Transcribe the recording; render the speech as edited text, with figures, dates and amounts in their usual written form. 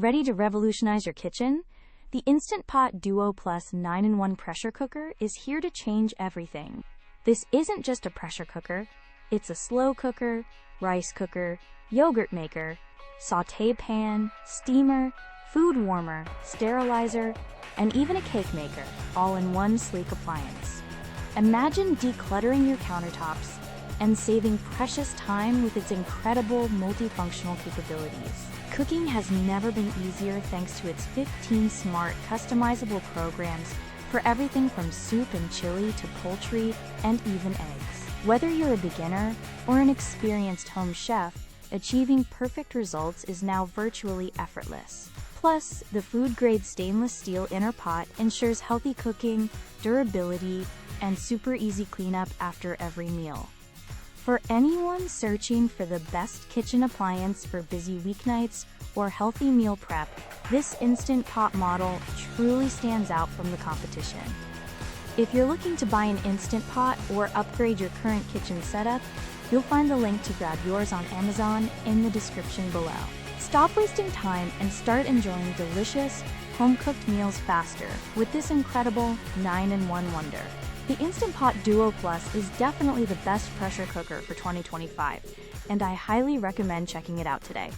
Ready to revolutionize your kitchen? The Instant Pot Duo Plus 9-in-1 pressure cooker is here to change everything. This isn't just a pressure cooker, it's a slow cooker, rice cooker, yogurt maker, sauté pan, steamer, food warmer, sterilizer, and even a cake maker, all in one sleek appliance. Imagine decluttering your countertops and saving precious time with its incredible multifunctional capabilities. Cooking has never been easier thanks to its 15 smart, customizable programs for everything from soup and chili to poultry and even eggs. Whether you're a beginner or an experienced home chef, achieving perfect results is now virtually effortless. Plus, the food-grade stainless steel inner pot ensures healthy cooking, durability, and super easy cleanup after every meal. For anyone searching for the best kitchen appliance for busy weeknights or healthy meal prep, this Instant Pot model truly stands out from the competition. If you're looking to buy an Instant Pot or upgrade your current kitchen setup, you'll find the link to grab yours on Amazon in the description below. Stop wasting time and start enjoying delicious, home-cooked meals faster with this incredible 9-in-1 wonder. The Instant Pot Duo Plus is definitely the best pressure cooker for 2025, and I highly recommend checking it out today.